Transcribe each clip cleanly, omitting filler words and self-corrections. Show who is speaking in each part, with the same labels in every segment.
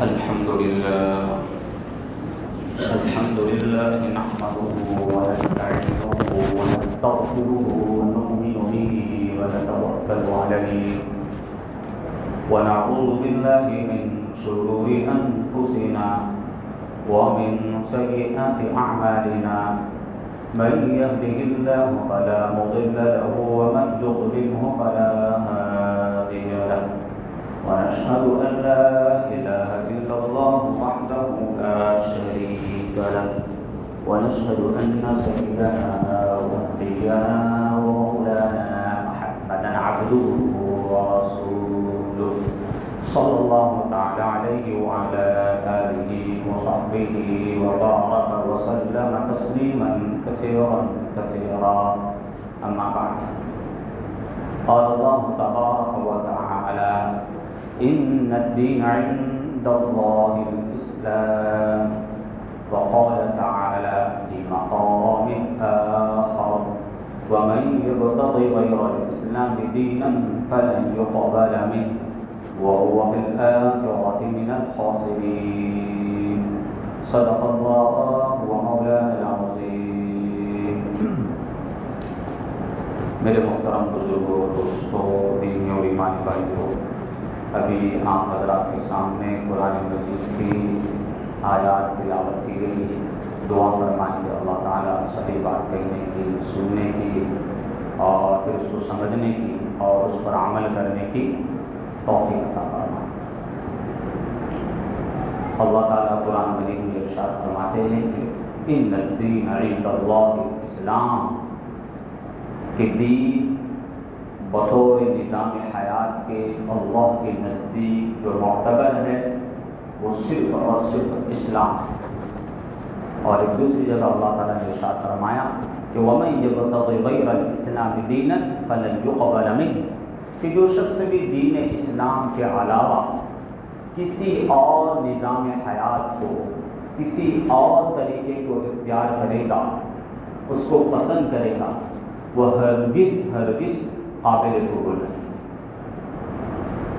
Speaker 1: الحمد لله نحمده ونستعينه ونستغفره ونؤمن به ونتوكل عليه ونعوذ بالله من شرور أنفسنا ومن سيئات أعمالنا من يهده الله فلا مضل له ومن يضلله فلا هادي له ونشهد أن لا إله إلا الله وحده لا شريك له ونشهد أن سيدنا ونبينا ومولانا محمدا عبده ورسوله صلى الله تعالى عليه وعلى آله وصحبه وبارك وسلم تسليما كثيرا كثيرا أما بعد قال الله تبارك وتعالى إن الدين عند الله الإسلام وقال تعالى في مقام آخر ومن يبتغي غير الإسلام دينا فلن يقبل منه وهو في الآخرة من الخاسرين صدق الله ومولانا العظيم میرے محترم بزرگوں دوستوں دینی اور ایمانی بھائیوں، ابھی آپ حضرات کے سامنے قرآن مجید کی آیات تلاوت کی گئی، دعا فرمائیں کہ اللہ تعالیٰ صحیح بات کہنے کی، سننے کی اور پھر اس کو سمجھنے کی اور اس پر عمل کرنے کی توفیق عطا فرمائے۔ اللہ تعالیٰ قرآن مجید میں ارشاد فرماتے ہیں کہ ان الدین عند اللہ الاسلام، کہ دین بطور نظام حیات کے اللہ کے نزدیک جو معتبر ہے وہ صرف اور صرف اسلام ہے۔ اور ایک دوسری جگہ اللہ تعالیٰ نے ارشاد فرمایا کہ وَمَن يَبْتَغِ غَيْرَ الْإِسْلَامِ دِينًا فَلَن يُقْبَلَ مِنْهُ، کہ جو شخص بھی دین اسلام کے علاوہ کسی اور نظام حیات کو، کسی اور طریقے کو اختیار کرے گا، اس کو پسند کرے گا، وہ ہرگز قابل قبول ہے۔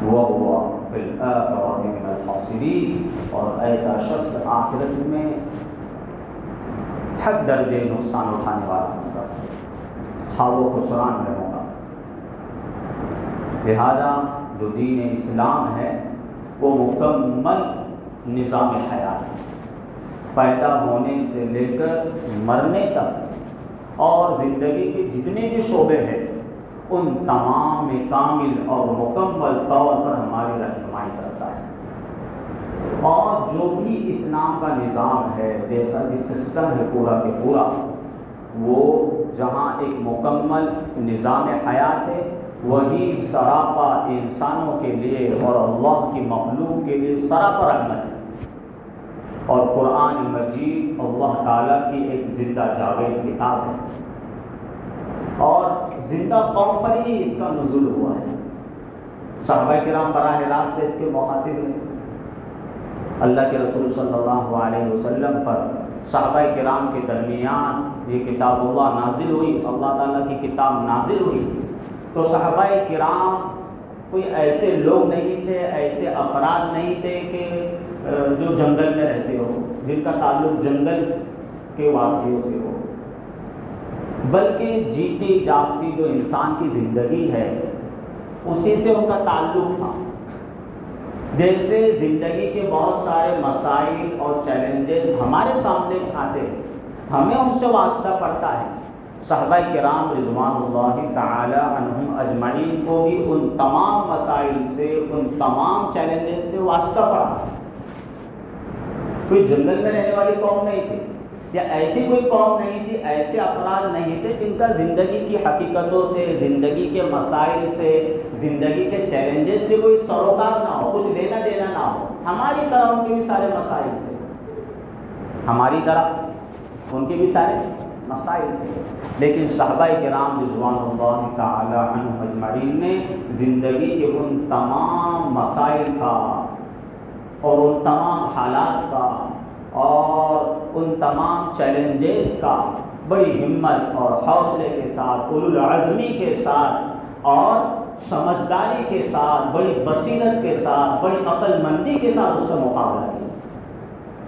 Speaker 1: وَهُوَ فِي الْآخِرَةِ مِنَ الْخَاسِرِينَ، اور ایسا شخص آخرت میں حد درجے نقصان اٹھانے والا ہوگا، خواہ وہ خسران میں ہوگا۔ لہذا جو دین اسلام ہے وہ مکمل نظام حیات ہے، پیدا ہونے سے لے کر مرنے تک اور زندگی کے جتنے بھی شعبے ہیں ان تمام میں کامل اور مکمل طور پر ہماری رہنمائی کرتا ہے۔ اور جو بھی اسلام کا نظام ہے، جیسا بھی سسٹم ہے پورا کے پورا، وہ جہاں ایک مکمل نظام حیات ہے، وہی سراپا انسانوں کے لیے اور اللہ کی مخلوق کے لیے سراپا رحمت ہے۔ اور قرآن مجید اللہ تعالیٰ کی ایک زندہ جاوید کتاب ہے، اور زندہ قوم پر ہی اس کا نزول ہوا ہے۔ صحابہ کرام براہ راست اس کے مخاطب ہیں۔ اللہ کے رسول صلی اللہ علیہ وسلم پر صحابہ کرام کے درمیان یہ کتاب اللہ نازل ہوئی، اللہ تعالیٰ کی کتاب نازل ہوئی، تو صحابہ کرام کوئی ایسے لوگ نہیں تھے، ایسے افراد نہیں تھے کہ جو جنگل میں رہتے ہو، جن کا تعلق جنگل کے واسطوں سے ہو، بلکہ جیتی جاگتی جو انسان کی زندگی ہے اسی سے ان کا تعلق تھا۔ جیسے زندگی کے بہت سارے مسائل اور چیلنجز ہمارے سامنے آتے ہیں، ہمیں ان سے واسطہ پڑتا ہے۔ صحابہ کرام رضوان اللہ تعالی عنہم اجمعین کو بھی ان تمام مسائل سے، ان تمام چیلنجز سے واسطہ پڑا۔ کوئی جنگل میں رہنے والی قوم نہیں تھی، یا ایسی کوئی قوم نہیں تھی، ایسے افراد نہیں تھے جن کا زندگی کی حقیقتوں سے، زندگی کے مسائل سے، زندگی کے چیلنجز سے کوئی سروکار نہ ہو، کچھ لینا دینا نہ ہو۔ ہماری طرح ان کے بھی سارے مسائل تھے، ہماری طرح ان کے بھی سارے مسائل تھے، لیکن صحابہ کرام رضوان اللہ تعالی عنہم اجمعین نے زندگی کے ان تمام مسائل کا اور ان تمام حالات کا اور ان تمام چیلنجز کا بڑی ہمت اور حوصلے کے ساتھ، اولو العزمی کے ساتھ اور سمجھداری کے ساتھ، بڑی بصیرت کے ساتھ، بڑی عقل مندی کے ساتھ اس کا مقابلہ کیا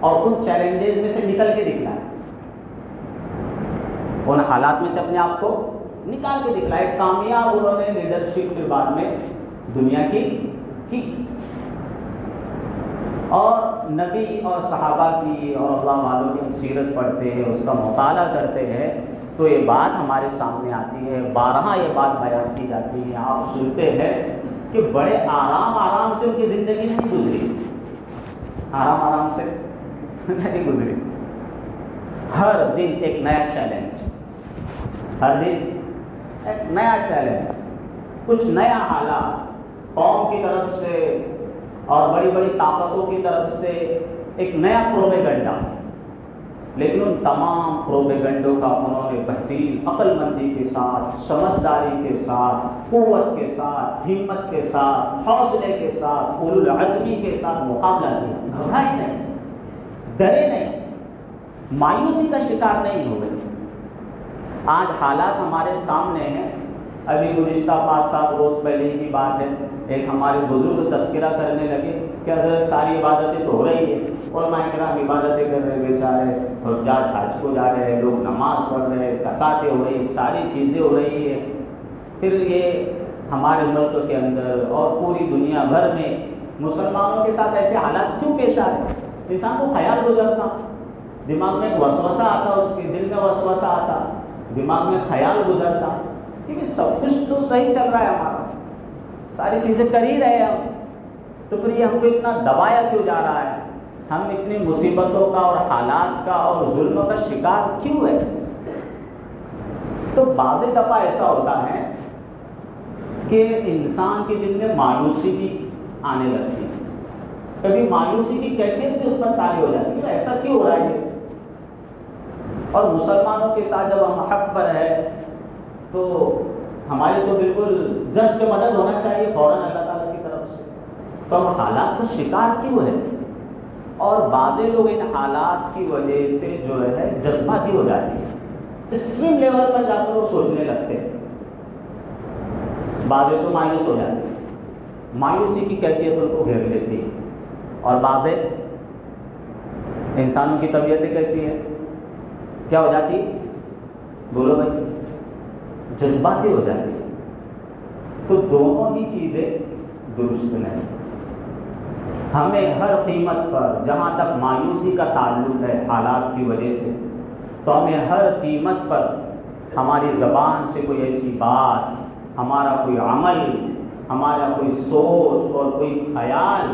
Speaker 1: اور ان چیلنجز میں سے نکل کے دکھلایا، ان حالات میں سے اپنے آپ کو نکال کے دکھلایا۔ کامیاب انہوں نے لیڈرشپ کے بعد میں دنیا کی اور نبی اور صحابہ کی اور اللہ والوں کی سیرت پڑھتے ہیں، اس کا مطالعہ کرتے ہیں تو یہ بات ہمارے سامنے آتی ہے، بارہا یہ بات بیان کی جاتی ہے، آپ سنتے ہیں کہ بڑے آرام سے ان کی زندگی نہیں گزری، آرام سے نہیں گزری، ہر دن ایک نیا چیلنج، ہر دن ایک نیا چیلنج، کچھ نیا حالات قوم کی طرف سے اور بڑی بڑی طاقتوں کی طرف سے، ایک نیا پروپیگنڈا، لیکن ان تمام پروپیگنڈوں کا انہوں نے بہترین عقل مندی کے ساتھ، سمجھداری کے ساتھ، قوت کے ساتھ، ہمت کے ساتھ، حوصلے کے ساتھ، اولو العزمی کے ساتھ مقابلہ کیا، گھبرائے نہیں، ڈرے نہیں، مایوسی کا شکار نہیں ہوئے۔ آج حالات ہمارے سامنے ہیں، ابھی گزشتہ 5-7 روز پہلے کی بات ہے، ایک ہمارے بزرگ تذکرہ کرنے لگے کہ حضرت ساری عبادتیں تو ہو رہی ہے، علماء کرام عبادتیں کر رہے ہیں، بیچارے حجاج حج کو جا رہے ہیں، لوگ نماز پڑھ رہے ہیں، زکاتیں ہو رہی ہیں، ساری چیزیں ہو رہی ہے، پھر یہ ہمارے ملک کے اندر اور پوری دنیا بھر میں مسلمانوں کے ساتھ ایسے حالات کیوں پیش آ رہے ہیں؟ انسان کو خیال گزرتا، دماغ میں ایک وسوسہ آتا، اس کے دل میں وسوسہ آتا، دماغ میں خیال گزرتا کہ سب کچھ تو صحیح چل رہا ہے، ہمارا ساری چیزیں کر ہی رہے ہیں ہم، تو پھر یہ ہم کو اتنا دبایا کیوں جا رہا ہے، ہم اتنی مصیبتوں کا اور حالات کا اور ظلموں کا شکار کیوں ہے؟ تو بعض دفعہ ایسا ہوتا ہے کہ انسان کے دل میں مایوسی بھی آنے لگتی ہے، کبھی مایوسی کی کیفیت بھی اس پر طاری ہو جاتی ہے، ایسا کیوں ہو رہا ہے؟ اور مسلمانوں کے ساتھ جب ہم حق پر ہے تو ہماری تو بالکل جسٹ مدد ہونا چاہیے فوراً اللہ تعالیٰ کی طرف سے، تو ہم حالات کا شکار کیوں ہے؟ اور بعض لوگ ان حالات کی وجہ سے جو ہے جذباتی ہو جاتی ہے، ایکسٹریم لیول پر جا کر وہ سوچنے لگتے ہیں، بعض تو مایوس ہو جاتے ہیں، مایوسی کی کیفیت ان کو گھیر لیتی ہے، اور بعض انسانوں کی طبیعتیں کیسی ہے، کیا ہو جاتی؟ بولو بھائی، جذباتی ہو جاتی ہے۔ تو دونوں ہی چیزیں درست نہیں، ہمیں ہر قیمت پر، جہاں تک مایوسی کا تعلق ہے حالات کی وجہ سے، تو ہمیں ہر قیمت پر ہماری زبان سے کوئی ایسی بات، ہمارا کوئی عمل، ہمارا کوئی سوچ اور کوئی خیال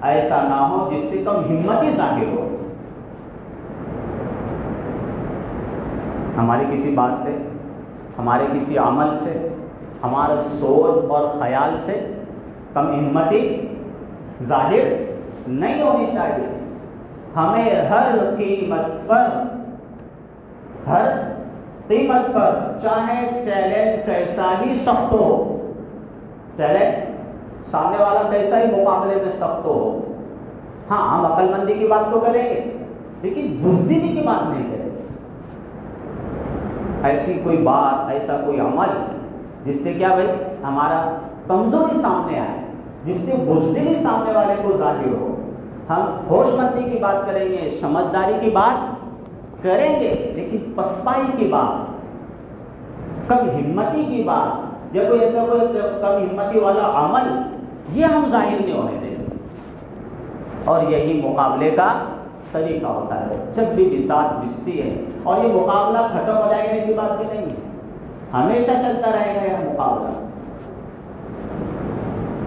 Speaker 1: ایسا نہ ہو جس سے کم ہمتی ظاہر ہو، ہماری کسی بات سے، ہمارے کسی عمل سے، ہمارا سوچ اور خیال سے کم ہمتی ظاہر نہیں ہونی چاہیے۔ ہمیں ہر قیمت پر چاہے چیلنج کیسا ہی سخت ہو، چیلنج سامنے والا کیسا ہی مقابلے میں سخت ہو، ہاں ہم عقل مندی کی بات تو کریں گے لیکن بزدلی کی بات نہیں کریں گے۔ ایسی کوئی بات، ایسا کوئی عمل جس سے کیا بھائی ہمارا کمزوری سامنے آئے، جس سے بزدلی سامنے والے کو ظاہر ہو، ہم ہوش مندی کی بات کریں گے، سمجھداری کی بات کریں گے، لیکن پسپائی کی بات، کم ہمتی کی بات، جب کوئی ایسا کوئی کم ہمتی والا عمل، یہ ہم ظاہر نہیں ہونے دیں گے۔ اور یہی مقابلے کا طریقہ ہوتا ہے، جب بھی بساط بچتی ہے، اور یہ مقابلہ ختم ہو جائے گا ایسی بات بھی نہیں ہے، ہمیشہ چلتا رہے گا یہ مقابلہ۔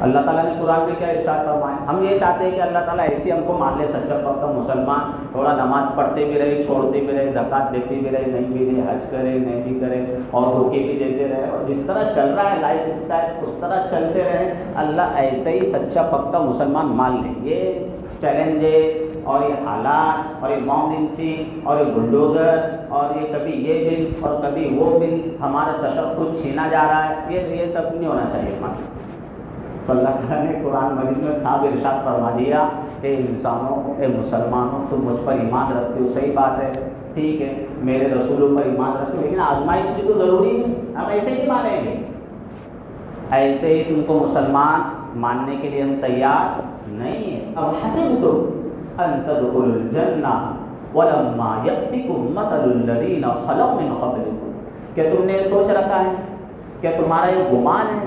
Speaker 1: اللہ تعالیٰ نے قرآن میں کیا ارشاد فرمایا؟ ہم یہ چاہتے ہیں کہ اللہ تعالیٰ ایسے ہم کو مان لے سچا پکا مسلمان، تھوڑا نماز پڑھتے بھی رہے، چھوڑتے بھی رہے، زکوٰۃ دیتے بھی رہے، نہیں بھی رہے، حج کرے نہیں بھی کرے، اور دھوکے بھی دیتے رہے، اور جس طرح چل رہا ہے لائف اسٹائل اس طرح چلتے رہے، اللہ ایسے ہی سچا پکا مسلمان مان لے۔ یہ چیلنجز اور یہ حالات اور یہ مومن چین اور یہ بلڈوزر اور یہ کبھی یہ بل اور کبھی وہ بل، ہمارا تشخص چھینا جا رہا ہے، یہ سب نہیں ہونا چاہیے ہمارے۔ تو اللہ تعالیٰ نے قرآن مجید میں صاحب ارشاد فرما دیا کہ انسانوں، اے مسلمانوں، تم مجھ پر ایمان رکھتے ہو، صحیح بات ہے، ٹھیک ہے، میرے رسولوں پر ایمان رکھتے ہو، لیکن آزمائش بھی تو ضروری ہے، ہم ایسے ہی مانیں گے، ایسے ہی تم کو مسلمان ماننے کے لیے ہم تیار نہیں ہیں. اب حسبتم ان تدخلوا الجنہ ولما یأتکم مثل الذین خلوا من قبلکم، کہ تم نے سوچ رکھا ہے، کہ تمہارا یہ گمان ہے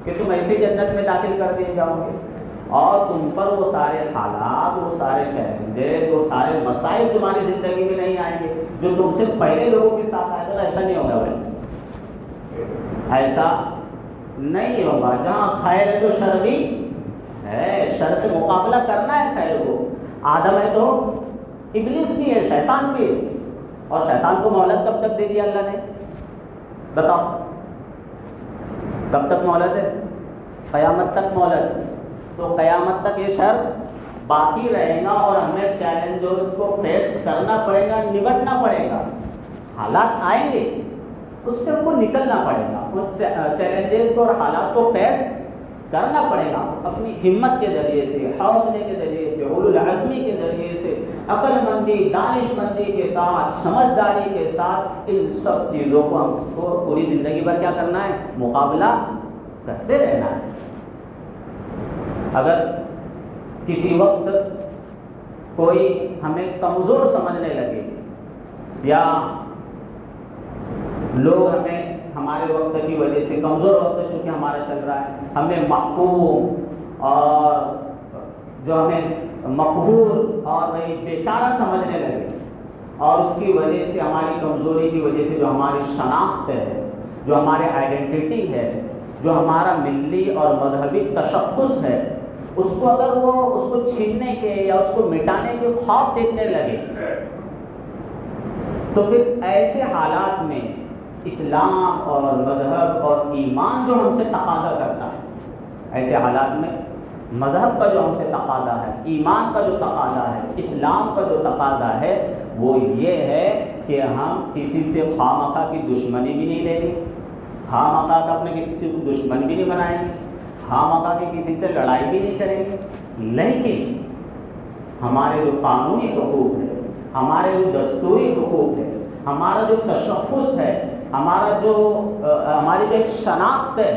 Speaker 1: کہ تم ایسے جنت میں داخل کر دیے جاؤ گے اور تم پر وہ سارے حالات، وہ سارے چیلنجز، وہ سارے مسائل تمہاری زندگی میں نہیں آئیں گے جو تم سے پہلے لوگوں کے ساتھ آئے تھے. ایسا نہیں ہوگا بھائی، ایسا نہیں ہوگا. جہاں خیر ہے تو شر بھی ہے، شر سے مقابلہ کرنا ہے خیر کو. آدم ہے تو ابلیس بھی ہے، شیطان بھی ہے. اور شیطان کو مہلت کب تک دے دیا اللہ نے؟ بتاؤ کب تک مہلت ہے؟ قیامت تک مہلت. تو قیامت تک یہ شر باقی رہے گا اور ہمیں چیلنجز کو فیس کرنا پڑے گا، نمٹنا پڑے گا. حالات آئیں گے، اس سے ہم کو نکلنا پڑے گا. ان چیلنجز کو اور حالات کو فیس کرنا پڑے گا اپنی ہمت کے ذریعے سے، حوصلے کے ذریعے سے، اولو العزمی کے ذریعے سے، عقل مندی، دانش مندی کے ساتھ، سمجھداری کے ساتھ. ان سب چیزوں کو ہم کو پوری زندگی بھر کیا کرنا ہے؟ مقابلہ کرتے رہنا ہے. اگر کسی وقت کوئی ہمیں کمزور سمجھنے لگے یا لوگ ہمیں ہمارے وقت کی وجہ سے، کمزور وقت چونکہ ہمارا چل رہا ہے، ہمیں محکوم اور جو ہمیں مقہور اور بھائی بیچارہ سمجھنے لگے، اور اس کی وجہ سے، ہماری کمزوری کی وجہ سے جو ہماری شناخت ہے، جو ہماری آئیڈینٹی ہے، جو ہمارا ملی اور مذہبی تشخص ہے، اس کو اگر وہ اس کو چھیننے کے یا اس کو مٹانے کے خواب دیکھنے لگے، تو پھر ایسے حالات میں اسلام اور مذہب اور ایمان جو ہم سے تقاضا کرتا ہے، ایسے حالات میں مذہب کا جو ہم سے تقاضا ہے، ایمان کا جو تقاضا ہے، اسلام کا جو تقاضا ہے، وہ یہ ہے کہ ہم کسی سے خواہ کی دشمنی بھی نہیں لیں گے، خواہ اپنے کسی کو دشمن بھی نہیں بنائیں گے، خواہ کے کسی سے لڑائی بھی نہیں کریں گے. لیکن ہمارے جو قانونی حقوق ہے، ہمارے جو دستوری حقوق ہے، ہمارا جو تشخص ہے، ہماری جو ایک شناخت ہے،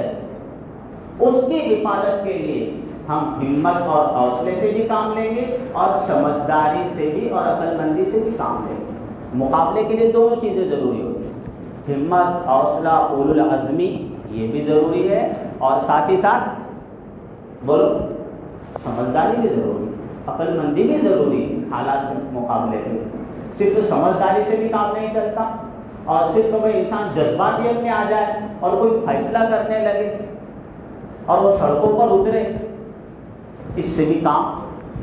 Speaker 1: اس کی حفاظت کے لیے ہم ہمت اور حوصلے سے بھی کام لیں گے اور سمجھداری سے بھی اور عقل مندی سے بھی کام لیں گے. مقابلے کے لیے دونوں چیزیں ضروری ہوتی ہیں، ہمت، حوصلہ، اولو العزمی، یہ بھی ضروری ہے، اور ساتھ ہی ساتھ بولو سمجھداری بھی ضروری ہے، عقل مندی بھی ضروری ہے. حالات سے مقابلے کے لیے صرف سمجھداری سے بھی کام نہیں چلتا، اور صرف کوئی انسان جذباتیت میں آ جائے اور کوئی فیصلہ کرنے لگے اور وہ سڑکوں پر اترے، اس سے بھی کام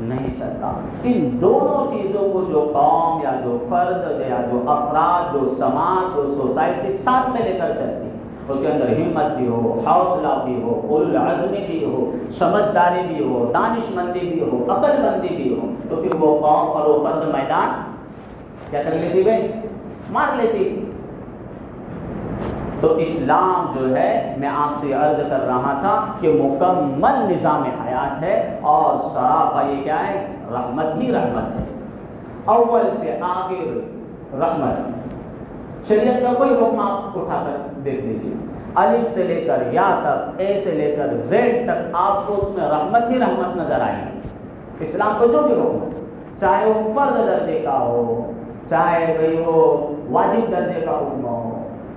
Speaker 1: نہیں چلتا. ان دونوں چیزوں کو جو قوم یا جو فرد یا جو افراد، جو سماج، جو سوسائٹی ساتھ میں لے کر چلتی ہے، اس کے اندر ہمت بھی ہو، حوصلہ بھی ہو، اولو العزمی بھی ہو، سمجھداری بھی ہو، دانش مندی بھی ہو، عقل مندی بھی ہو، تو پھر وہ قوم اور وہ فرد میدان کیا کر لیتی بھائی؟ مار لیتی. تو اسلام جو ہے، میں آپ سے عرض کر رہا تھا کہ مکمل نظام حیات ہے، اور سراپا یہ کیا ہے؟ رحمت ہی رحمت ہے، اول سے آخر رحمت. شریعت کا کوئی حکم آپ اٹھا کر دیکھ لیجیے، الف سے لے کر یا تک، اے سے لے کر زیڈ تک، آپ کو اس میں رحمت ہی رحمت نظر آئے گی. اسلام کو جو بھی حکم، چاہے وہ فرد درجے کا ہو، چاہے بھائی وہ واجب درجے کا حکم ہو،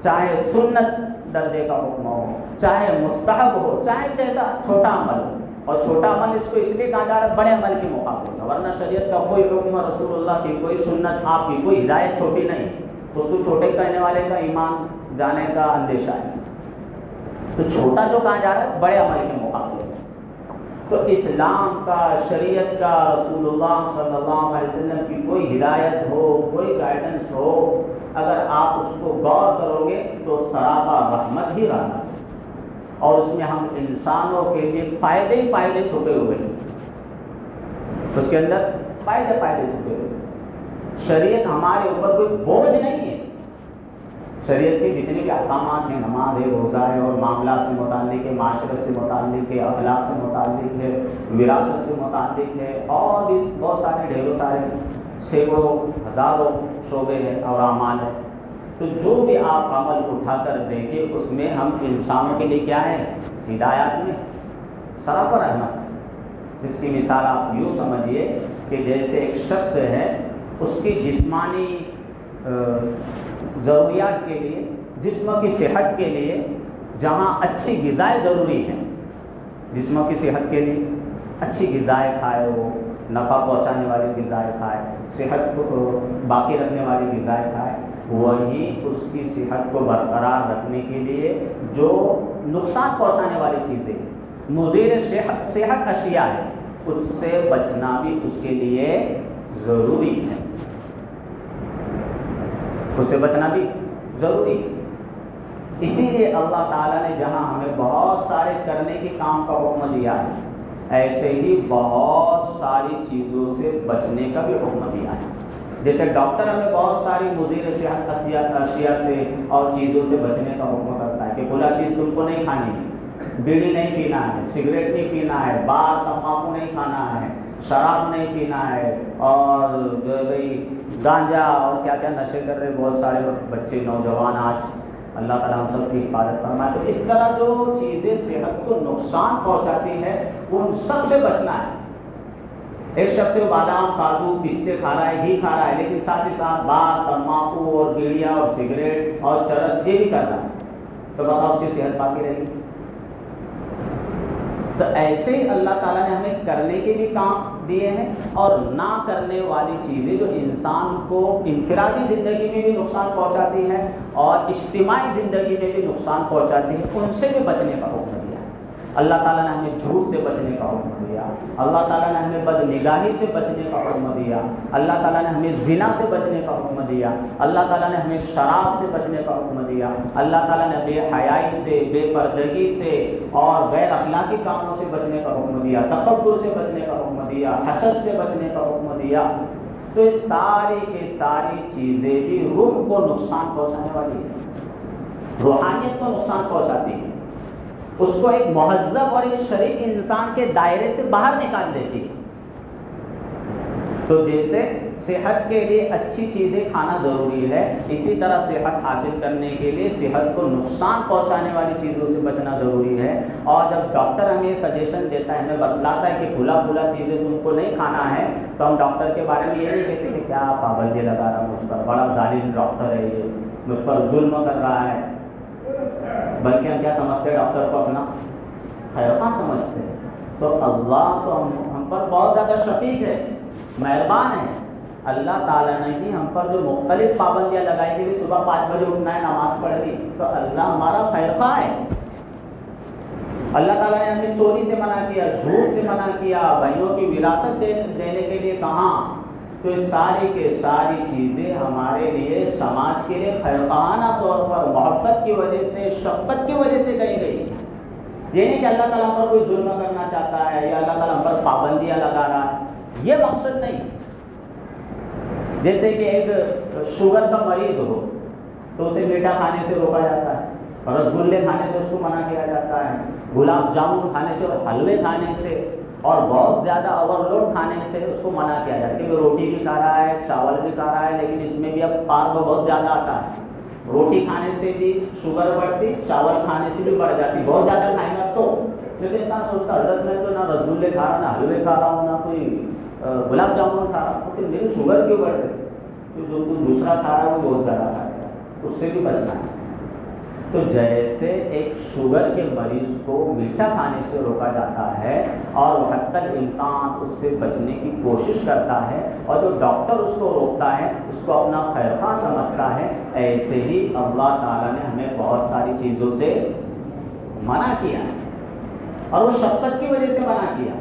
Speaker 1: چاہے سنت درجے کا حکم ہو، چاہے مستحب ہو، چاہے جیسا چھوٹا عمل ہو. اور چھوٹا عمل اس کو اس لیے کہا جا رہا ہے بڑے عمل کے مقابلے میں، ورنہ شریعت کا کوئی حکم، رسول اللہ کی کوئی سنت، آپ کی کوئی ہدایت چھوٹی نہیں. اس کو چھوٹے کہنے والے کا ایمان جانے کا اندیشہ ہے. تو چھوٹا جو کہا جا رہا ہے بڑے عمل کے مقابلے میں. تو اسلام کا، شریعت کا، رسول اللہ صلی اللہ علیہ وسلم کی کوئی ہدایت ہو، کوئی گائیڈنس ہو، اگر آپ اس کو غور کرو گے تو سراپا رحمت ہی رحمت، اور اس میں ہم انسانوں کے لیے فائدے ہی فائدے چھپے ہوئے ہیں. اس کے اندر فائدے چھپے ہوئے ہیں. شریعت ہمارے اوپر کوئی بوجھ نہیں ہے. شریعت کے جتنے بھی احکامات ہیں، نماز ہے، روزہ ہے، اور معاملات سے متعلق ہے، معاشرت سے متعلق ہے، اخلاق سے متعلق ہے، وراثت سے متعلق ہے، اور بھی بہت سارے ڈھیروں سارے سینکڑوں ہزاروں شعبے ہیں اور اعمال ہیں. تو جو بھی آپ عمل اٹھا کر دیکھیں، اس میں ہم انسانوں کے لیے کیا ہے؟ ہدایات میں سراپا رحمت ہے۔ اس کی مثال آپ یوں سمجھیے کہ جیسے ایک شخص ہے، اس کی جسمانی ضروریات کے لیے، جسم کی صحت کے لیے جہاں اچھی غذائیں ضروری ہیں، جسم کی صحت کے لیے اچھی غذائیں کھائے، وہ نفع پہنچانے والی غذائیں کھائے، صحت کو باقی رکھنے والی غذائیں کھائے، وہی اس کی صحت کو برقرار رکھنے کے لیے جو نقصان پہنچانے والی چیزیں مضر صحت اشیاء ہے، اس سے بچنا بھی اس کے لیے ضروری ہے، اس سے بچنا بھی ضروری ہے۔ اسی لیے اللہ تعالیٰ نے جہاں ہمیں بہت سارے کرنے کے کام کا حکم دیا ہے، ایسے ہی بہت ساری چیزوں سے بچنے کا بھی حکم دیا ہے۔ جیسے ڈاکٹر ہمیں بہت ساری مضر صحت اشیاء سے اور چیزوں سے بچنے کا حکم کرتا ہے کہ کھلا چیز تم کو نہیں کھانی ہے، بیڑی نہیں پینا ہے، سگریٹ نہیں پینا ہے، بار تمباکو نہیں کھانا ہے، شراب نہیں پینا ہے، اور جو بھائی گانجا اور کیا کیا نشے کر رہے بہت سارے بچے نوجوان آج، اللہ تعالیٰ ہم سب کی حفاظت فرمائے۔ تو اس طرح جو چیزیں صحت کو نقصان پہنچاتی ہے ان سب سے بچنا ہے۔ ایک شخص بادام، کاجو، پستے کھا رہا ہے، گھی کھا رہا ہے، لیکن ساتھ ہی ساتھ بار تمباکو اور بیڑیاں اور سگریٹ اور چرس یہ بھی کر رہا ہے، تو بتاؤ اس کی صحت باقی رہے گی؟ تو ایسے ہی اللہ تعالیٰ نے ہمیں کرنے کے بھی کام دیے ہیں اور نہ کرنے والی چیزیں جو انسان کو انفرادی زندگی میں بھی نقصان پہنچاتی ہیں اور اجتماعی زندگی میں بھی نقصان پہنچاتی ہیں، ان سے بھی بچنے کا حکم دیا ہے۔ اللہ تعالیٰ نے ہمیں جھوٹ سے بچنے کا حکم دیا، اللہ تعالیٰ نے ہمیں بد نگاہی سے بچنے کا حکم دیا، اللہ تعالیٰ نے ہمیں زنا سے بچنے کا حکم دیا، اللہ تعالیٰ نے ہمیں شراب سے بچنے کا حکم دیا، اللہ تعالیٰ نے بے حیائی سے، بے پردگی سے اور غیر اخلاقی کاموں سے بچنے کا حکم دیا، تکبر سے بچنے کا حکم دیا، حسد سے بچنے کا حکم دیا۔ تو یہ ساری کی ساری چیزیں بھی روح کو نقصان پہنچانے والی ہے، روحانیت کو نقصان پہنچاتی ہے، اس کو ایک مہذب اور ایک شریف انسان کے دائرے سے باہر نکال دیتی ہے۔ تو جیسے صحت کے لیے اچھی چیزیں کھانا ضروری ہے، اسی طرح صحت حاصل کرنے کے لیے صحت کو نقصان پہنچانے والی چیزوں سے بچنا ضروری ہے۔ اور جب ڈاکٹر ہمیں سجیشن دیتا ہے، ہمیں بتلاتا ہے کہ کھلا چیزیں تم کو نہیں کھانا ہے، تو ہم ڈاکٹر کے بارے میں یہ نہیں کہتے کہ کیا پابندی لگا رہا مجھ پر، بڑا ظالم ڈاکٹر ہے یہ، مجھ پر ظلم کر رہا ہے، بلکہ ہم کیا سمجھتے ہیں ڈاکٹر کو اپنا خیرخواہ سمجھتے ہیں۔ تو اللہ تو ہم پر بہت زیادہ شفیق ہے، مہربان ہے۔ اللہ تعالیٰ نے بھی ہم پر جو مختلف پابندیاں لگائی کہ صبح 5 بجے اٹھنا ہے، نماز پڑھنی، تو اللہ ہمارا خیرخواہ ہے۔ اللہ تعالیٰ نے ہمیں چوری سے منع کیا، جھوٹ سے منع کیا، بہنوں کی وراثت دینے کے لیے کہا، تو یہ ساری کے ساری چیزیں ہمارے لیے سماج کے لیے خیرخواہانہ طور پر محبت کی وجہ سے، شفقت کی وجہ سے کہی گئی۔ یہ نہیں کہ اللہ تعالیٰ پر کوئی ظلم کرنا چاہتا ہے یا اللہ تعالیٰ پر پابندیاں لگا رہا ہے، یہ مقصد نہیں۔ جیسے کہ ایک شوگر کا مریض ہو تو اسے میٹھا کھانے سے روکا جاتا ہے، رسگلے کھانے سے اس کو منع کیا جاتا ہے، گلاب جامن کھانے سے اور حلوے کھانے سے اور بہت زیادہ اوور لوڈ کھانے سے اس کو منع کیا جاتا ہے کہ وہ روٹی بھی کھا رہا ہے، چاول بھی کھا رہا ہے، لیکن اس میں بھی اب کارب بہت زیادہ آتا ہے۔ روٹی کھانے سے بھی شوگر بڑھتی، چاول کھانے سے بھی بڑھ جاتی، بہت زیادہ کھائیں گا تو۔ لیکن انسان سوچتا حضرت میں تو نہ رسگلے کھا رہا، نہ حلوے کھا رہا ہوں، نہ کوئی گلاب جامن کھا رہا ہوں، تو میری شوگر کیوں بڑھ گئی؟ تو جو دوسرا کھا رہا ہے وہ بہت زیادہ کھا رہا ہے، اس سے بھی بچنا ہے۔ تو جیسے ایک شوگر کے مریض کو میٹھا کھانے سے روکا جاتا ہے اور وہ حتی الامکان اس سے بچنے کی کوشش کرتا ہے، اور جو ڈاکٹر اس کو روکتا ہے اس کو اپنا خیرخواہ سمجھتا ہے، ایسے ہی اللہ تعالیٰ نے ہمیں بہت ساری چیزوں سے منع کیا ہے، اور وہ شفقت کی وجہ سے منع کیا،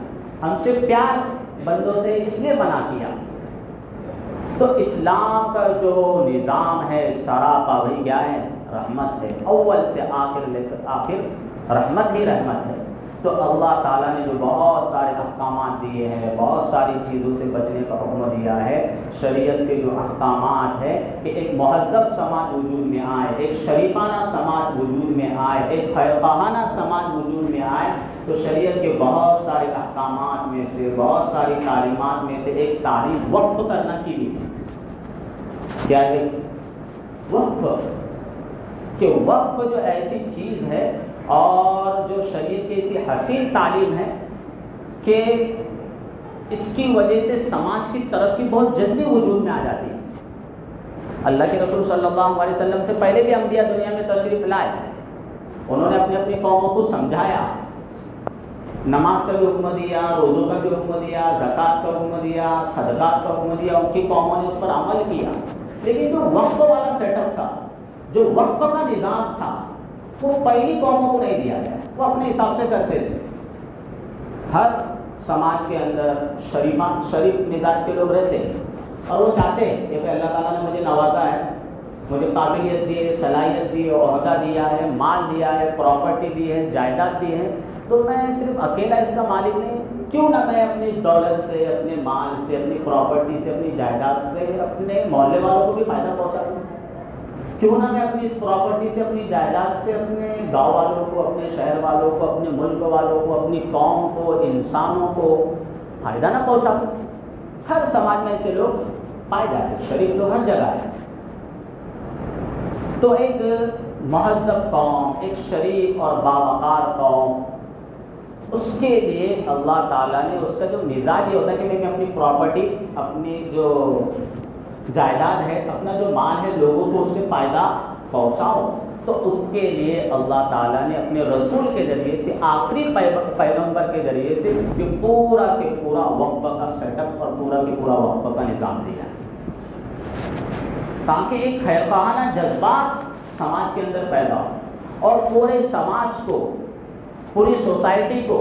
Speaker 1: ہم سے پیار بندوں سے اس لیے منع کیا۔ تو اسلام کا جو نظام ہے سراپا وہی کیا ہے؟ رحمت ہے، اول سے آخر لے کر آخر رحمت ہی رحمت ہے۔ تو اللہ تعالیٰ نے جو بہت سارے احکامات دیے ہیں، بہت ساری چیزوں سے بچنے کا حکم دیا ہے، شریعت کے جو احکامات ہیں کہ ایک مہذب سماج وجود میں آئے، ایک شریفانہ سماج وجود میں آئے، ایک خیرخواہانہ سماج وجود میں آئے، تو شریعت کے بہت سارے احکامات میں سے، بہت ساری تعلیمات میں سے ایک تعلیم وقف کرنا کی بھی کیا ہے؟ وقف، کہ وقف جو ایسی چیز ہے اور جو شریعت کی ایسی حسین تعلیم ہے کہ اس کی وجہ سے سماج کی ترقی بہت جلدی وجود میں آ جاتی ہے۔ اللہ کے رسول صلی اللہ علیہ وسلم سے پہلے بھی انبیاء دنیا میں تشریف لائے، انہوں نے اپنی قوموں کو سمجھایا، نماز کا بھی حکم دیا، روزوں کا بھی حکم دیا، زکوٰۃ کا حکم دیا، صدقات کا حکم دیا، ان کی قوموں نے اس پر عمل کیا۔ لیکن جو وقف والا سیٹ اپ تھا، جو وقف کا نظام تھا، وہ پہلی قوموں کو نہیں دیا گیا، وہ اپنے حساب سے کرتے تھے۔ ہر سماج کے اندر شریف مزاج کے لوگ رہتے اور وہ چاہتے کہ اللہ تعالیٰ نے مجھے نوازا ہے، مجھے قابلیت دی ہے، صلاحیت دی ہے، عہدہ دیا ہے، مال دیا ہے، پراپرٹی دی ہے، جائیداد دی ہے، تو میں صرف اکیلا اس کا مالک نہیں، کیوں نہ میں اپنی اس دولت سے، اپنے مال سے، اپنی پراپرٹی سے، اپنی جائیداد سے اپنے محلے والوں کو بھی فائدہ پہنچا دوں؟ کیوں نہ میں اپنی اس پراپرٹی سے، اپنی جائیداد سے اپنے گاؤں والوں کو، اپنے شہر والوں کو، اپنے ملک والوں کو، اپنی قوم کو، انسانوں کو فائدہ نہ پہنچا دوں؟ ہر سماج میں ایسے لوگ پائے جاتے ہیں، شریف لوگ ہر جگہ ہیں۔ تو ایک مہذب قوم، ایک شریف اور باوقار قوم، اس کے لیے اللہ تعالیٰ نے اس کا جو مزاج یہ ہوتا ہے کہ میں اپنی پراپرٹی، اپنی جو جائیداد ہے، اپنا جو مال ہے، لوگوں کو اس سے فائدہ پہنچاؤ، تو اس کے لیے اللہ تعالیٰ نے اپنے رسول کے ذریعے سے، آخری پیغمبر کے ذریعے سے یہ پورا کے پورا وقف کا سیٹ اپ اور پورا کے پورا وقف کا نظام دیا ہے، تاکہ ایک خیرخواہانہ جذبات سماج کے اندر پیدا ہو اور پورے سماج کو، پوری سوسائٹی کو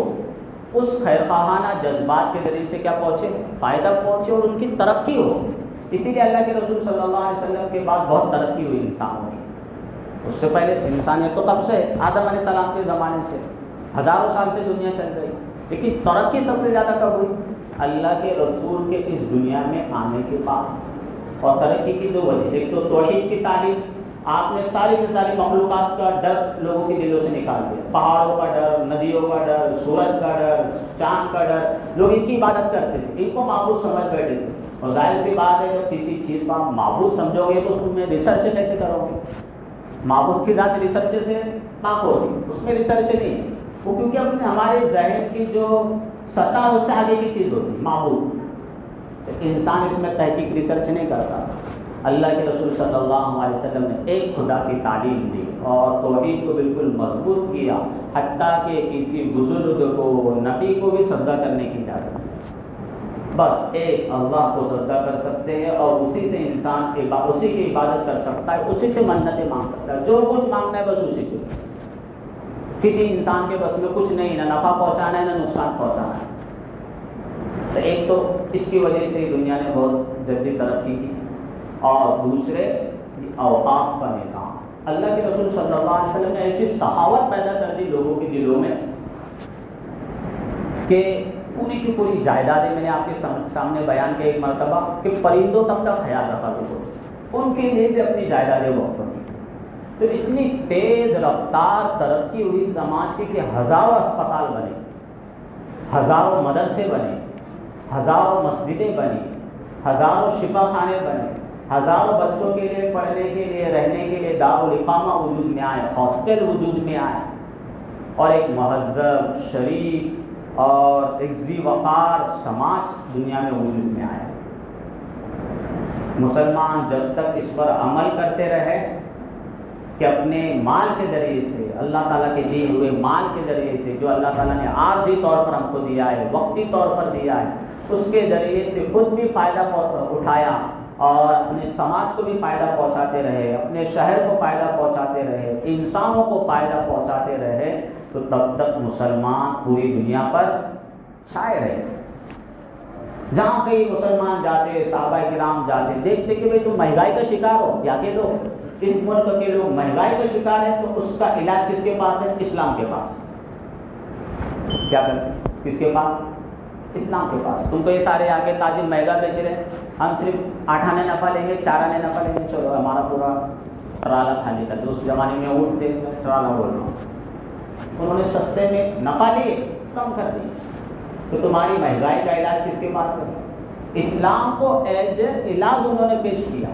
Speaker 1: اس خیرخواہانہ جذبات کے ذریعے سے کیا پہنچے، فائدہ پہنچے اور ان کی ترقی ہو۔ اسی لیے اللہ کے رسول صلی اللہ علیہ وسلم کے بعد بہت ترقی ہوئی انسانوں کی۔ اس سے پہلے انسانیت تو کب سے، آدم علیہ السلام کے زمانے سے ہزاروں سال سے دنیا چل رہی، لیکن ترقی سب سے زیادہ کب ہوئی؟ اللہ کے رسول کے اس دنیا میں آنے کے بعد۔ اور ترقی کی دو وجہ، ایک تو توحید کی تعلیم، آپ نے ساری کی ساری مخلوقات کا ڈر لوگوں کے دلوں سے نکال دیا، پہاڑوں کا ڈر، ندیوں کا ڈر، سورج کا ڈر، چاند کا ڈر، لوگ ان کی عبادت کرتے تھے، ان کو معبود سمجھ بیٹھے تھے۔ اور ظاہر سی بات ہے جب کسی چیز کو آپ معبود سمجھو گے تو اس میں ریسرچ کیسے کرو گے؟ معبود کی ذات ریسرچ سے پاک ہوگی، اس میں ریسرچ نہیں، وہ کیونکہ اپنے ہمارے ذہن کی جو سطح ہے اس سے آگے کی چیز ہوتی ہے معبود۔ انسان اس میں تحقیق ریسرچ نہیں کرتا۔ اللہ کے رسول صلی اللہ علیہ وسلم نے ایک خدا کی تعلیم دی اور توحید کو بالکل مضبوط کیا، حتیٰ کہ کسی بزرگ کو، نبی کو بھی سجدہ کرنے کی اجازت ہے۔ بس ایک اللہ کو سجدہ کر سکتے ہیں اور اسی سے انسان اسی کی عبادت کر سکتا ہے، اسی سے منتیں مانگ سکتا ہے، جو کچھ مانگنا ہے بس اسی سے۔ کسی انسان کے بس میں کچھ نہیں، نہ نفع پہنچانا ہے نہ نقصان پہنچانا ہے۔ تو ایک تو اس کی وجہ سے دنیا نے بہت جلدی ترقی کی، اور دوسرے اوقاف کا نظام۔ اللہ کے رسول صلی اللہ علیہ وسلم نے ایسی سخاوت پیدا کر دی لوگوں کے دلوں میں کہ پوری کی پوری جائیدادیں، میں نے آپ کے سامنے بیان کیا ایک مرتبہ کہ پرندوں تک کا خیال رکھا لوگوں نے، ان کے لیے بھی اپنی جائیدادیں وقف کی۔ تو اتنی تیز رفتار ترقی ہوئی سماج کی کہ ہزاروں اسپتال بنے، ہزاروں مدرسے بنے، ہزاروں مسجدیں بنی، ہزاروں شفا خانے بنے، ہزاروں بچوں کے لیے پڑھنے کے لیے، رہنے کے لیے دارالاقامہ وجود میں آئے، ہاسٹل وجود میں آئے، اور ایک مہذب، شریف اور ایک ذی وقار سماج دنیا میں وجود میں آیا۔ مسلمان جب تک اس پر عمل کرتے رہے کہ اپنے مال کے ذریعے سے، اللہ تعالیٰ کے دیے ہوئے مال کے ذریعے سے جو اللہ تعالیٰ نے عارضی طور پر ہم کو دیا ہے، وقتی طور پر دیا ہے، اس کے ذریعے سے خود بھی فائدہ اٹھایا اور اپنے سماج کو بھی فائدہ پہنچاتے رہے، اپنے شہر کو فائدہ پہنچاتے رہے، انسانوں کو فائدہ پہنچاتے رہے، تو تب تک مسلمان پوری دنیا پر چھائے رہے۔ جہاں کئی مسلمان جاتے، صحابہ کرام جاتے، دیکھتے کہ بھئی تم مہنگائی کا شکار ہو، یا کہ لوگ اس ملک کے لوگ مہنگائی کا شکار ہیں، تو اس کا علاج کس کے پاس ہے؟ اسلام کے پاس۔ کیا کرتے؟ کس کے پاس؟ اسلام کے پاس۔ تم کو یہ سارے آگے تاجر مہنگا بیچ رہے ہیں، ہم صرف 8 آنے نفع لیں گے، 4 آنے نفع لیں گے، چلو ہمارا پورا ٹرالا خالی کر دو۔ اس زمانے میں اونٹ تھے، ٹرالا بول رہا ہوں، انہوں نے سستے میں نفع لیے، کم کر دی۔ تو تمہاری مہنگائی کا علاج کس کے پاس ہے؟ اسلام کو ایز علاج انہوں نے پیش کیا۔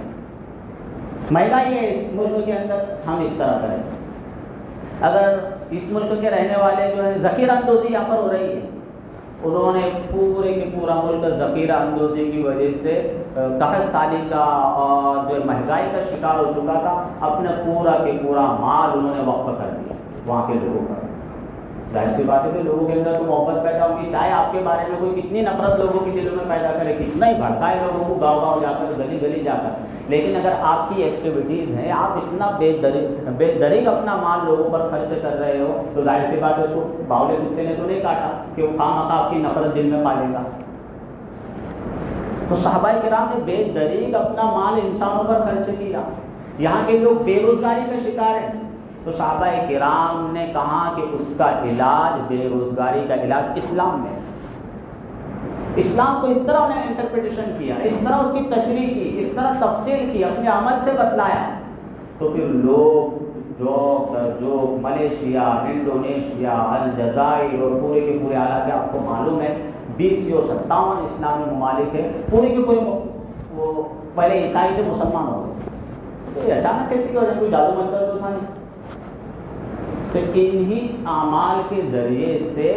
Speaker 1: مہنگائی ہے اس ملک کے اندر، ہم اس طرح کریں۔ اگر اس ملک کے رہنے والے جو ہے ذخیرہ اندوزی یہاں پر ہو رہی ہے. انہوں نے پورے کے پورا ملک ذخیرہ اندوزی کی وجہ سے قحط سالی کا اور جو مہنگائی کا شکار ہو چکا تھا. اپنا پورا کے پورا مال انہوں نے وقف کر دیا وہاں کے لوگوں پر. ظاہر سی بات ہے کہ لوگوں کے اندر تو محبت پیدا ہوگی, چاہے آپ کے بارے میں کوئی کتنی نفرت لوگوں کے دلوں میں پیدا کرے, کتنا ہی بھڑکائے لوگوں کو گاؤں گاؤں جا کر, گلی گلی جا کر, لیکن اگر آپ کی ایکٹیویٹیز ہیں, آپ اتنا بے دریغ اپنا مال لوگوں پر خرچ کر رہے ہو, تو ظاہر سی بات ہے اس کو باولے کتے نے تو نہیں کاٹا کہ وہ خواہ آپ کی نفرت دل میں پالے گا. تو صحابہ کرام نے بے دریغ اپنا مال انسانوں پر خرچ کیا. یہاں کے لوگ بے روزگاری کا شکار ہیں, تو صحابہ کرام نے کہا کہ اس کا علاج, بے روزگاری کا علاج اسلام میں ہے. اسلام کو اس طرح انہیں انٹرپریٹیشن کیا, اس طرح اس کی تشریح کی, اس طرح تفصیل کی, اپنے عمل سے بتلایا. تو پھر لوگ جو ملیشیا, انڈونیشیا, الجزائر اور پورے کے پورے علاقے, آپ کو معلوم ہے 20 یا 57 اسلامی ممالک ہیں, پورے کے پورے وہ پہلے عیسائی سے مسلمان ہو گئے. تو یہ اچانک کیسے کیا ہو جائے, کوئی جادو منتر تو تھا نہیں. تو انہی اعمال کے ذریعے سے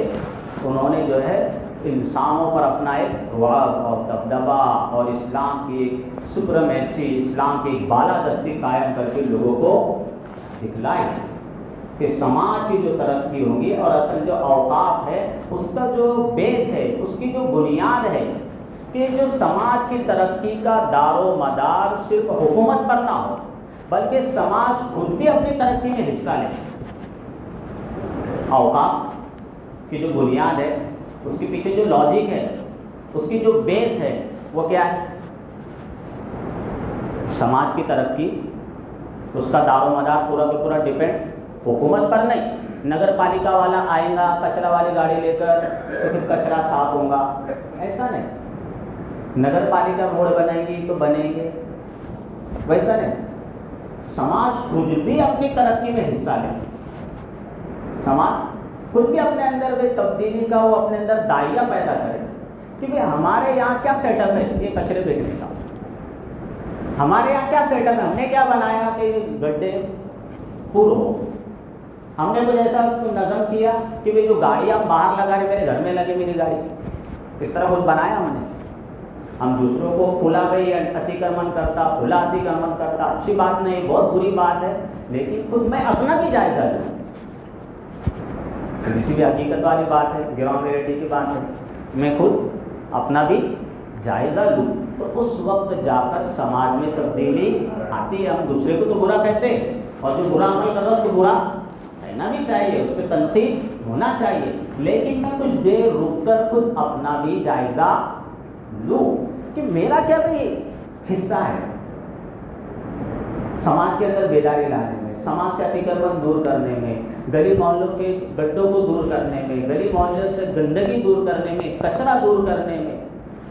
Speaker 1: انہوں نے جو ہے انسانوں پر اپنا ایک رعب اور دبدبہ اور اسلام کی ایک سپرمیسی, اسلام کی ایک بالادستی قائم کر کے لوگوں کو دکھلائی کہ سماج کی جو ترقی ہوگی, اور اصل جو اوقاف ہے اس کا جو بیس ہے, اس کی جو بنیاد ہے, کہ جو سماج کی ترقی کا دار و مدار صرف حکومت پر نہ ہو, بلکہ سماج خود بھی اپنی ترقی میں حصہ لے. اوقاف کی جو بنیاد ہے, اس کے پیچھے جو لاجک ہے, اس کی جو بیس ہے, وہ کیا ہے؟ سماج کی ترقی, اس کا دار و مدار پورا کا پورا ڈیپینڈ حکومت پر نہیں. نگر پالیکا والا آئے گا کچرا والی گاڑی لے کر تو پھر کچرا صاف ہوگا, ایسا نہیں. نگر پالیکا روڈ بنائیں گی تو بنیں گے, ویسا نہیں. سماج خود بھی اپنی ترقی میں حصہ لے, سماج خود بھی اپنے اندر تبدیلی کا, وہ اپنے اندر دائرہ پیدا کرے کہ بھائی ہمارے یہاں کیا سیٹ اپ ہے, یہ کچرے پھینکنے کا. ہمارے یہاں کیا سیٹ اپ ہے, ہم نے کیا بنایا کہ گڈھے پور ہو. ہم نے کچھ ایسا نظم کیا کہ بھائی جو گاڑی آپ باہر لگا رہے, میرے گھر میں لگے میری گاڑی, اس طرح کچھ بنایا ہم نے. ہم دوسروں کو کھلا گئی اتیکرمن کرتا, کھلا اتیکرمن کرتا, اچھی بات نہیں, بہت بری بات ہے, لیکن خود میں اپنا بھی جائزہ لوں. اسی بھی حقیقت والی بات ہے, گراؤنڈ ریئلٹی کی بات ہے, میں خود اپنا بھی جائزہ لوں, تو اس وقت جا کر سماج میں تبدیلی آتی ہے. ہم دوسرے کو تو برا کہتے ہیں, اور جو برا عمل کر رہا ہے اس کو برا کہنا بھی چاہیے, اس پہ تنقید ہونا چاہیے, لیکن میں کچھ دیر رک کر خود اپنا بھی جائزہ لوں کہ میرا کیا بھی حصہ ہے سماج کے اندر بیداری لانے میں, سماج سے اتیکرمن دور کرنے میں, گلی محلوں کے گڈھوں کو دور کرنے میں, گلی محلے سے گندگی دور کرنے میں, کچرا دور کرنے میں.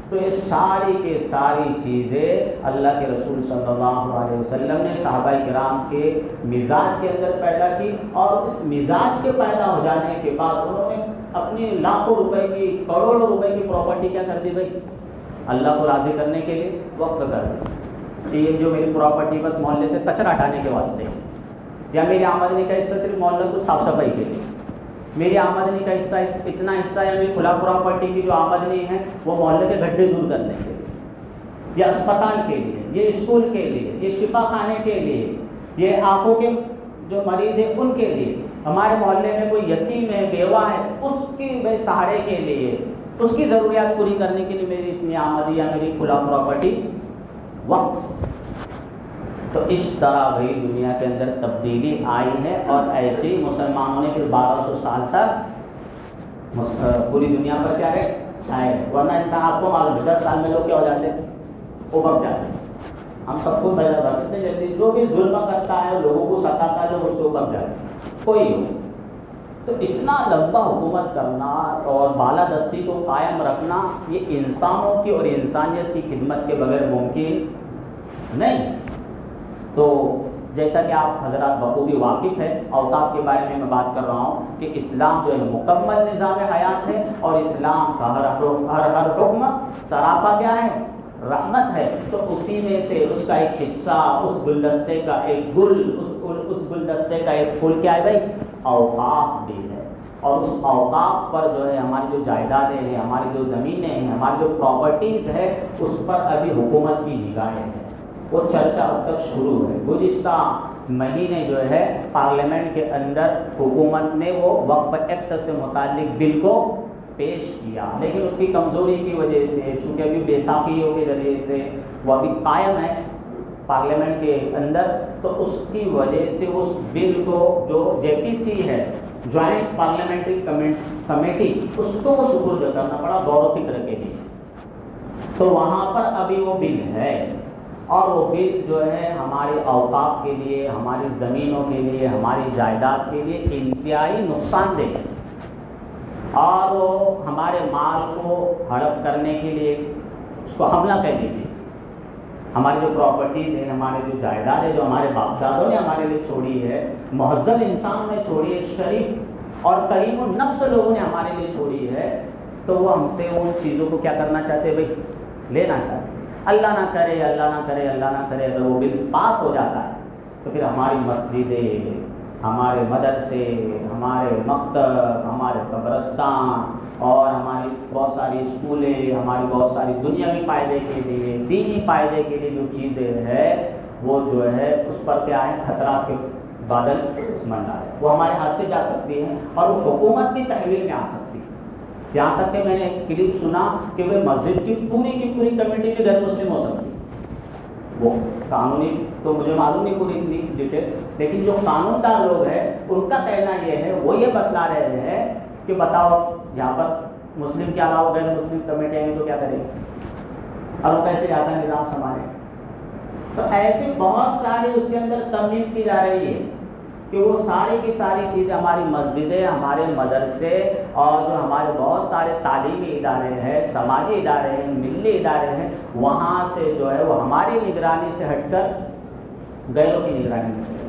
Speaker 1: تو یہ ساری کے ساری چیزیں اللہ کے رسول صلی اللہ علیہ وسلم نے صحابہ کرام کے مزاج کے اندر پیدا کی, اور اس مزاج کے پیدا ہو جانے کے بعد انہوں نے اپنی لاکھوں روپے کی, کروڑوں روپے کی پراپرٹی کیا کر دی بھائی, اللہ کو راضی کرنے کے لیے وقف کر دی. یہ جو میری پراپرٹی بس محلے سے کچرا ہٹانے کے واسطے, یا میری آمدنی کا حصہ صرف محلے کو صاف صفائی کے لیے, میری آمدنی کا حصہ اتنا حصہ یا میری کھلا پراپرٹی کی جو آمدنی ہے وہ محلے کے گڈھے دور کرنے کے لیے, یا اسپتال کے لیے, یہ اسکول کے لیے, یہ شفا خانے کے لیے, یہ آنکھوں کے جو مریض ہیں ان کے لیے, ہمارے محلے میں کوئی یتیم ہے, بیوہ ہے, اس کی سہارے کے لیے, اس کی ضروریات پوری کرنے کے لیے میری اتنی آمدنی یا میری کھلا پراپرٹی وقف. تو اس طرح بھائی دنیا کے اندر تبدیلی آئی ہے, اور ایسے ہی مسلمانوں نے پھر 1200 سال تک پوری دنیا پر کیا رہے, چھائے. ورنہ انسان آپ کو معلوم ہے 10 سال میں لوگ کیا ہو جاتے ہیں, ابک جاتے ہیں. ہم سب کو نظر اتنے جلدی جو بھی ظلم کرتا ہے, لوگوں کو ستاتا ہے, لوگ اس سے ابک جاتے ہیں, کوئی ہو. تو اتنا لمبا حکومت کرنا اور بالادستی کو قائم رکھنا, یہ انسانوں کی اور انسانیت کی خدمت کے بغیر ممکن نہیں. تو جیسا کہ آپ حضرات بخوبی واقف ہے, اوقاف کے بارے میں بات کر رہا ہوں کہ اسلام جو ہے مکمل نظام حیات ہے, اور اسلام کا ہر حکم سراپا کیا ہے, رحمت ہے تو اسی میں سے اس کا ایک حصہ، اس گلدستے کا ایک گل، اس گلدستے کا ایک پھول کیا ہے بھائی؟ اوقاف بھی ہے. اور اس اوقاف پر جو ہے ہماری جو جائیدادیں ہیں، ہماری جو زمینیں ہیں، ہماری جو پراپرٹیز ہے، اس پر ابھی حکومت کی نگاہیں ہیں. وہ چرچا اب تک شروع ہے. گزشتہ مہینے جو ہے پارلیمنٹ کے اندر حکومت نے وہ وقف ایکٹ سے متعلق بل کو پیش کیا، لیکن اس کی کمزوری کی وجہ سے، چونکہ ابھی بیساکھیوں کے ذریعے سے وہ ابھی قائم ہے پارلیمنٹ کے اندر، تو اس کی وجہ سے اس بل کو جو جے پی سی ہے، جوائنٹ پارلیمنٹری کمیٹی، اس کو وہ سپرد کرنا پڑا غور و فکر کے لیے. تو وہاں پر ابھی وہ بل ہے، اور وہ بل جو ہے ہمارے اوقاف کے لیے، ہماری زمینوں کے لیے، ہماری جائیداد کے لیے انتہائی نقصان دہ ہے. اور وہ ہمارے مال کو ہڑپ کرنے کے لیے اس کو حملہ کر دیجیے. ہماری جو پراپرٹیز ہیں، ہمارے جو جائیداد ہے، جو ہمارے باپ دادوں نے ہمارے لیے چھوڑی ہے، مہذب انسانوں نے چھوڑی ہے، شریف اور کریم النفس لوگوں نے ہمارے لیے چھوڑی ہے، تو وہ ہم سے ان چیزوں کو کیا کرنا چاہتے ہیں بھائی؟ لینا چاہتے ہیں. اللہ نہ کرے، اللہ نہ کرے، اللہ نہ کرے، اگر وہ بل پاس ہو جاتا ہے تو پھر ہماری مسجدیں، ہمارے مدرسے، ہمارے مکتب، ہمارے قبرستان اور ہماری بہت ساری اسکولیں، ہماری بہت ساری دنیاوی فائدے کے لیے، دینی فائدے کے لیے جو چیزیں ہیں، وہ جو ہے اس پر کیا ہے؟ خطرات کے بادل منڈا ہے. وہ ہمارے ہاتھ سے جا سکتی ہیں اور وہ حکومت کی تحویل میں آ سکتی ہے. یہاں تک کہ میں نے ایک کلپ سنا کہ وہ مسجد کی پوری کمیٹی بھی غیر مسلم ہو سکتی ہے. وہ قانونی تو مجھے معلوم نہیں پوری اتنی ڈیٹیل، لیکن جو قانون دار لوگ ہیں ان کا کہنا یہ ہے، وہ یہ بتلا رہے ہیں کہ بتاؤ یہاں پر مسلم کے علاوہ غیر مسلم کمیٹیاں ہیں تو کیا کریں، اور وہ کیسے زیادہ نظام سنبھالیں. تو ایسے بہت ساری اس کے اندر ترمیم کی جا رہی ہے کہ وہ ساری کی ساری چیزیں، ہماری مسجدیں، ہمارے مدرسے اور جو ہمارے بہت سارے تعلیمی ادارے ہیں، سماجی ادارے ہیں، ملی ادارے ہیں، وہاں سے جو ہے وہ ہماری نگرانی سے ہٹ کر غیروں کی نگرانی میں چلے.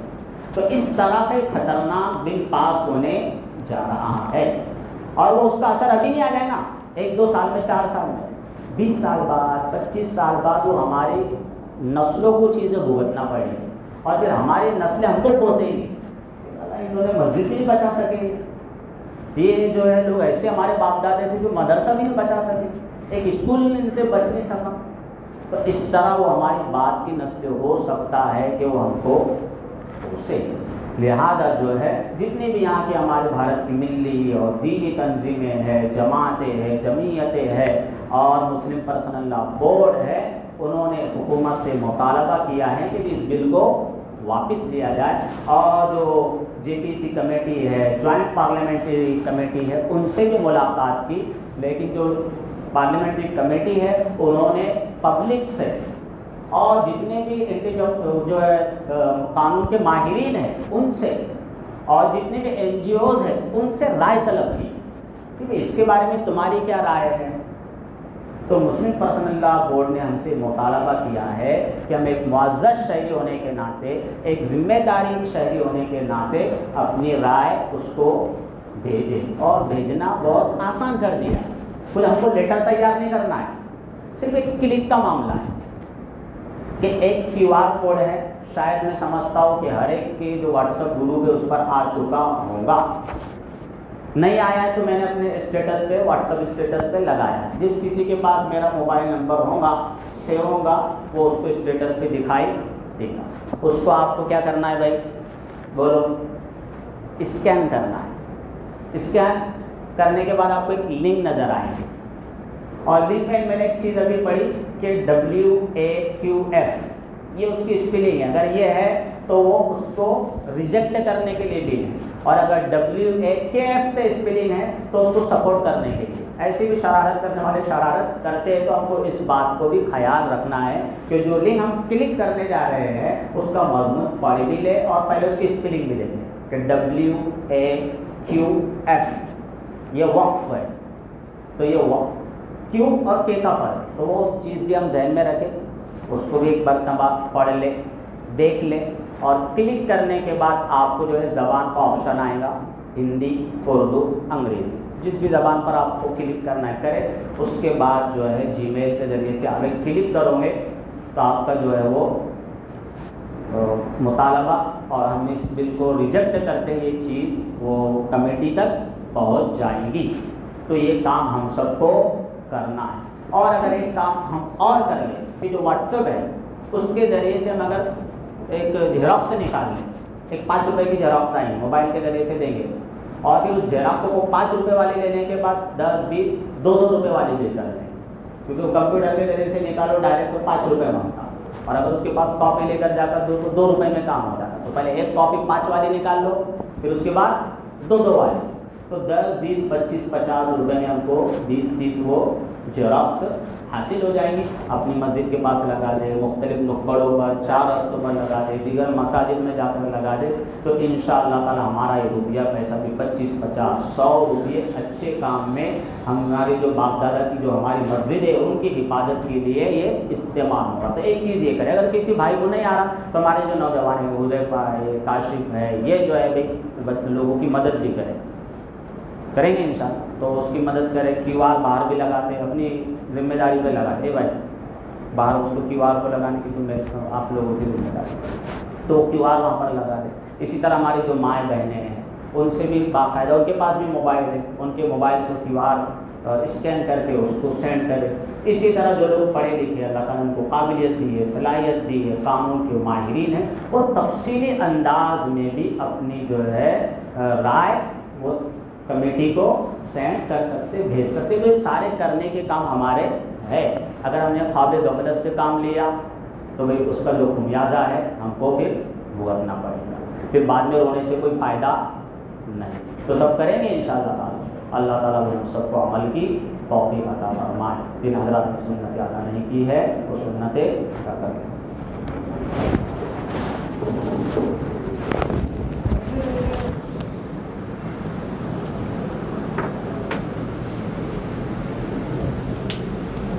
Speaker 1: تو اس طرح کا خطرناک بل پاس ہونے جا رہا ہے، اور وہ اس کا اثر ابھی نہیں آ جائے گا، 1-2 سال میں، 4 سال میں، 20 سال بعد، 25 سال بعد وہ ہماری نسلوں کو چیزیں بھگتنا پڑیں گی، اور پھر ہماری نسلیں ہم کو کوسیں گی. انہوں نے مسجد بھی نہیں بچا سکے، یہ جو ہے لوگ ایسے ہمارے باپ دادے تھے جو مدرسہ بھی نہیں بچا سکے، ایک اسکول ان سے بچ نہیں سکا. تو اس طرح وہ ہماری بات کی نسلیں ہو سکتا ہے کہ وہ ہم کو کوسے. لہذا جو ہے جتنی بھی یہاں کی ہمارے بھارت کی ملی اور دینی تنظیمیں ہیں، جماعتیں ہیں، جمعیتیں ہیں اور مسلم پرسنل لا بورڈ ہے، انہوں نے حکومت سے مطالبہ کیا ہے کہ اس بل کو واپس لیا جائے، اور جو جے پی سی کمیٹی ہے، جوائنٹ پارلیمنٹری کمیٹی ہے، ان سے بھی ملاقات کی، لیکن جو پارلیمنٹری کمیٹی ہے انہوں نے پبلک سے اور جتنے بھی جو ہے قانون کے ماہرین ہیں ان سے، اور جتنے بھی این جی اوز ہیں ان سے رائے طلب کی کہ اس کے بارے میں تمہاری کیا رائے ہے. تو مسلم پرسنل لا بورڈ نے ہم سے مطالبہ کیا ہے کہ ہم ایک معزز شہری ہونے کے ناطے، ایک ذمہ داری شہری ہونے کے ناطے اپنی رائے اس کو بھیجیں، اور بھیجنا بہت آسان کر دیا ہے. کوئی ہم کو لیٹر تیار نہیں کرنا ہے، صرف ایک کلک کا معاملہ ہے کہ ایک کیو آر کوڈ ہے. شاید میں سمجھتا ہوں کہ ہر ایک کے جو واٹس ایپ گروپ ہے اس پر آ چکا ہوگا، نہیں آیا ہے تو میں نے اپنے اسٹیٹس پہ، واٹس ایپ اسٹیٹس پہ لگایا. جس کسی کے پاس میرا موبائل نمبر ہوگا، سیو ہوگا، وہ اس کو اسٹیٹس پہ دکھائی دے گا. اس کو آپ کو کیا کرنا ہے بھائی؟ بولو. اسکین کرنا ہے. اسکین کرنے کے بعد آپ کو ایک لنک نظر آئے گی، اور لنک میں نے ایک چیز ابھی پڑھی کہ WAQF، یہ اس کی اسپیلنگ ہے. اگر یہ ہے تو وہ اس کو ریجیکٹ کرنے کے لیے بھی ہے، اور اگر WAKF سے اسپیلنگ ہے تو اس کو سپورٹ کرنے کے لیے. ایسی بھی شرارت کرنے والے شرارت کرتے ہیں، تو ہم کو اس بات کو بھی خیال رکھنا ہے کہ جو لنک ہم کلک کرنے جا رہے ہیں اس کا مضمون پڑھ بھی لے اور پہلے اس کی اسپیلنگ بھی لے لیں کہ WAQF یہ وقف ہے. تو یہ وقف کیوں اور کے کا فرق، تو وہ چیز بھی ہم ذہن میں رکھیں، اس کو بھی ایک مرتبہ پڑھ لیں، دیکھ لیں، اور کلک کرنے کے بعد آپ کو جو ہے زبان کا آپشن آئے گا، ہندی، اردو، انگریزی. جس بھی زبان پر آپ کو کلک کرنا ہے کریں. اس کے بعد جو ہے جی میل کے ذریعے سے اگر کلک کرو گے تو آپ کا جو ہے وہ مطالبہ اور ہم اس بل کو ریجیکٹ کرتے ہیں یہ چیز وہ کمیٹی تک پہنچ جائے گی. تو یہ کام ہم سب کو کرنا ہے. اور اگر ایک کام ہم اور کر لیں کہ جو واٹس ایپ ہے اس کے ذریعے سے ہم اگر ایک جھیراکس نکال لیں, ایک 5 روپے کی جھیراکس آئی موبائل کے ذریعے سے دیں گے اور پھر اس جھیراکس کو 5 روپے والی لینے کے بعد 10 20 2 روپے والی دے کر لیں, کیونکہ وہ کمپیوٹر کے ذریعے سے نکالو ڈائریکٹ تو 5 روپے مانگتا, اور اگر اس کے پاس کاپی لے کر جا کر دو تو 2 روپے میں کام ہو جاتا. تو پہلے ایک کاپی 5 والی نکال لو, پھر اس کے بعد 2 والی, تو 10 20 25 50 روپے میں ہم کو 20 30 وہ جیراکس حاصل ہو جائیں گی. اپنی مسجد کے پاس لگا دے, مختلف نقطوں پر 4 رستوں پر لگا دے, دیگر مساجد میں جا کر لگا دے, تو انشاءاللہ تعالی ہمارا یہ روپیہ پیسہ بھی 25 50 100 روپئے اچھے کام میں ہماری جو باپ دادا کی جو ہماری مسجد ہے ان کی حفاظت کے لیے یہ استعمال ہوگا. تو ایک چیز یہ کرے, اگر کسی بھائی کو نہیں آ رہا تو ہمارے جو نوجوان ہیں حذیفہ ہے, کاشف ہے, یہ جو ہے لوگوں کی مدد بھی کریں گے انشاءاللہ. تو اس کی مدد کرے. کیو آر باہر بھی لگاتے ہیں, اپنی ذمہ داری پہ لگاتے بھائی, باہر اس کو کیو آر کو لگانے کی آپ لوگوں کی ذمہ داری, تو کیو آر وہاں پر لگا دیں. اسی طرح ہماری جو مائیں بہنیں ہیں ان سے بھی باقاعدہ, ان کے پاس بھی موبائل ہے, ان کے موبائل سے کیو آر اسکین کر کے اس کو سینڈ کرے. اسی طرح جو لوگ پڑھے لکھے اللہ تعالیٰ نے ان کو قابلیت دی ہے, صلاحیت دی ہے, قانون کے ماہرین ہیں, وہ تفصیلی انداز میں بھی اپنی جو ہے رائے وہ کمیٹی کو سینڈ کر سکتے, بھیج سکتے. تو یہ سارے کرنے کے کام ہمارے ہے. اگر ہم نے قابل غفلت سے کام لیا تو بھائی اس کا جو خمیازہ ہے ہم کو پھر بھگتنا پڑے گا, پھر بعد میں رونے سے کوئی فائدہ نہیں. تو سب کریں گے انشاءاللہ تعالیٰ. اللہ تعالیٰ نے ہم سب کو عمل کی توفیق عطا فرمائے. جن حضرات نے سنت ادا نہیں کی ہے وہ سنتیں ادا کریں.